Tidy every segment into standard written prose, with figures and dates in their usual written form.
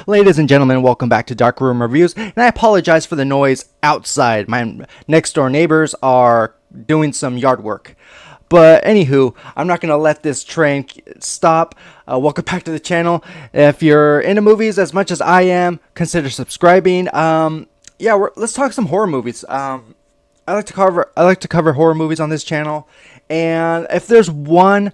Ladies and gentlemen, welcome back to Dark Room Reviews, and I apologize for the noise outside. My next door neighbors are doing some yard work. But anywho, I'm not going to let this train stop. Welcome back to the channel. If you're into movies as much as I am, consider subscribing. Let's talk some horror movies. I like to cover horror movies on this channel, and if there's one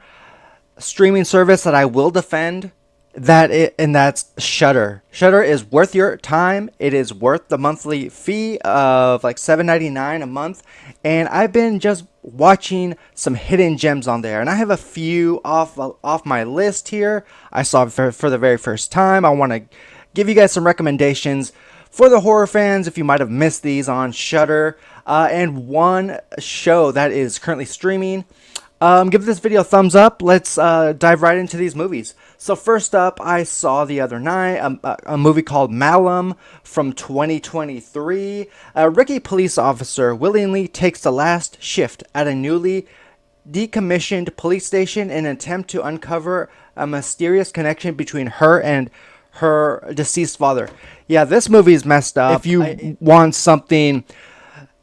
streaming service that I will defend, that's Shudder. Shudder is worth your time. It is worth the monthly fee of like $7.99 a month, and I've been just watching some hidden gems on there, and I have a few off my list here. I saw for the very first time. I want to give you guys some recommendations for the horror fans if you might have missed these on Shudder, and one show that is currently streaming. Give this video a thumbs up. Let's dive right into these movies. So first up, I saw the other night a movie called Malum from 2023. A rookie police officer willingly takes the last shift at a newly decommissioned police station in an attempt to uncover a mysterious connection between her and her deceased father. Yeah, this movie is messed up. If you want something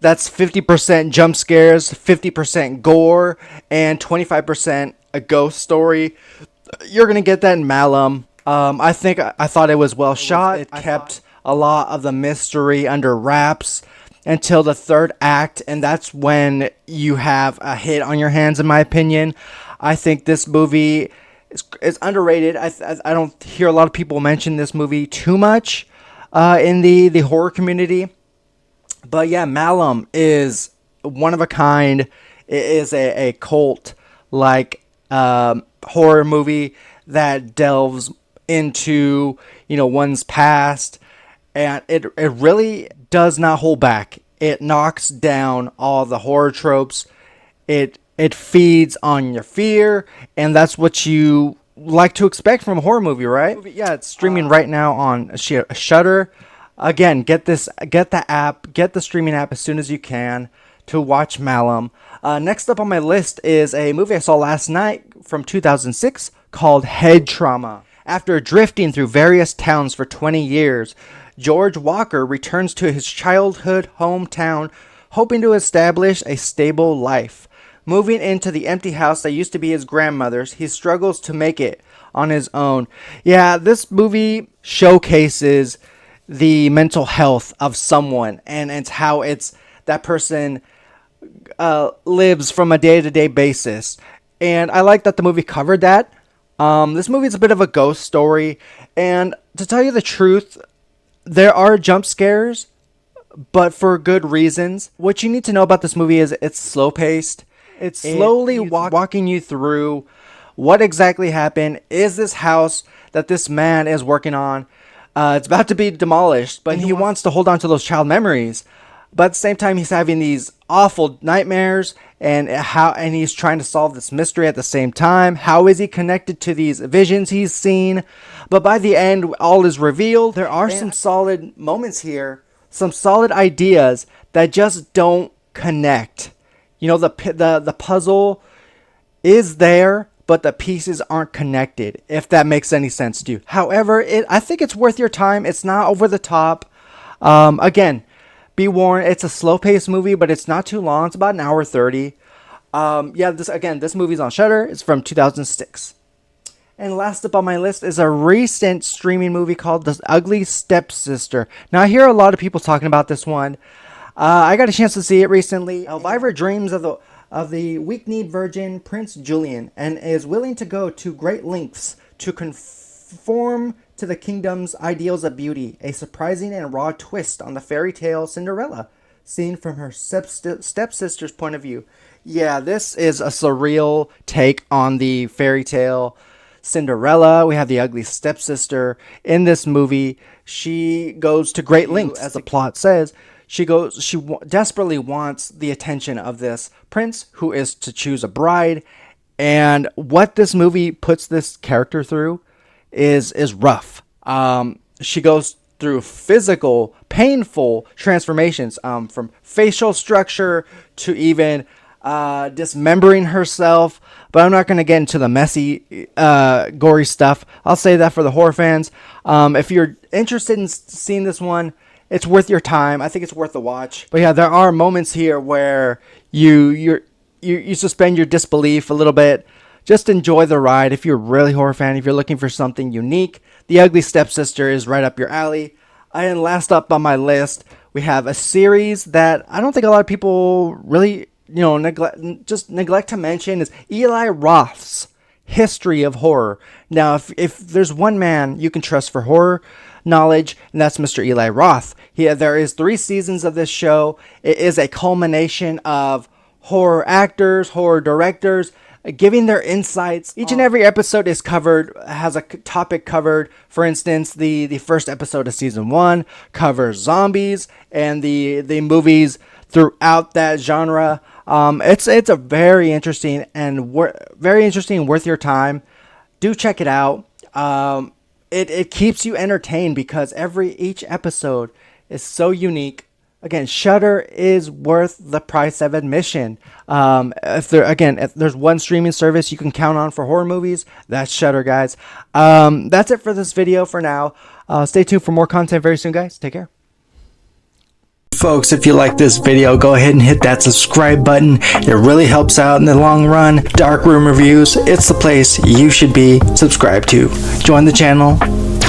that's 50% jump scares, 50% gore, and 25% a ghost story, you're going to get that in Malum. I thought it was well shot. It kept a lot of the mystery under wraps until the third act, and that's when you have a hit on your hands, in my opinion. I think this movie is underrated. I don't hear a lot of people mention this movie too much in the horror community. But yeah, Malum is one of a kind. It is a cult-like horror movie that delves into, one's past, and it really does not hold back. It knocks down all the horror tropes. It feeds on your fear, and that's what you like to expect from a horror movie, right? Yeah, it's streaming right now on Shudder. Again, get the app, get the streaming app as soon as you can to watch Malum. Next up on my list is a movie I saw last night from 2006 called Head Trauma. After drifting through various towns for 20 years, George Walker returns to his childhood hometown, hoping to establish a stable life. Moving into the empty house that used to be his grandmother's, he struggles to make it on his own. Yeah, this movie showcases the mental health of someone, and it's how that person lives from a day-to-day basis. And I like that the movie covered that. This movie is a bit of a ghost story, and to tell you the truth, there are jump scares, but for good reasons. What you need to know about this movie is it's slow-paced. It's slowly walking you through what exactly happened. Is this house that this man is working on, it's about to be demolished, but he wants to hold on to those child memories. But at the same time, he's having these awful nightmares, and he's trying to solve this mystery at the same time. How is he connected to these visions he's seen? But by the end, all is revealed. There are some solid moments here, some solid ideas that just don't connect. The puzzle is there, but the pieces aren't connected, if that makes any sense to you. However, I think it's worth your time. It's not over the top. Again, be warned, it's a slow-paced movie, but it's not too long. It's about an hour 30. This movie's on Shudder. It's from 2006. And last up on my list is a recent streaming movie called The Ugly Stepsister. Now, I hear a lot of people talking about this one. I got a chance to see it recently. Elvira dreams of the weak-kneed virgin Prince Julian, and is willing to go to great lengths to conform to the kingdom's ideals of beauty. A surprising and raw twist on the fairy tale Cinderella, seen from her stepsister's point of view. Yeah, this is a surreal take on the fairy tale Cinderella. We have the ugly stepsister in this movie. She goes to great lengths, as the plot says. She desperately wants the attention of this prince who is to choose a bride. And what this movie puts this character through is rough. She goes through physical, painful transformations, from facial structure to even dismembering herself. But I'm not going to get into the messy, gory stuff. I'll say that for the horror fans. If you're interested in seeing this one, it's worth your time. I think it's worth the watch. But yeah, there are moments here where you suspend your disbelief a little bit. Just enjoy the ride. If you're a really horror fan, if you're looking for something unique, The Ugly Stepsister is right up your alley. And last up on my list, we have a series that I don't think a lot of people really, neglect to mention, is Eli Roth's History of Horror. Now, if there's one man you can trust for horror knowledge, and that's Mr. Eli Roth. There is 3 seasons of this show. It is a culmination of horror actors, horror directors, giving their insights. Each and every episode has a topic covered. For instance, the first episode of season 1 covers zombies and the movies throughout that genre. It's a very interesting and worth your time. Do check it out. It keeps you entertained because each episode is so unique. Again, Shudder is worth the price of admission. If there's one streaming service you can count on for horror movies, that's Shudder, guys. That's it for this video for now. Stay tuned for more content very soon, guys. Take care. Folks, if you like this video, go ahead and hit that subscribe button. It really helps out in the long run. Dark Room Reviews, it's the place you should be subscribed to. Join the channel.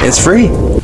It's free.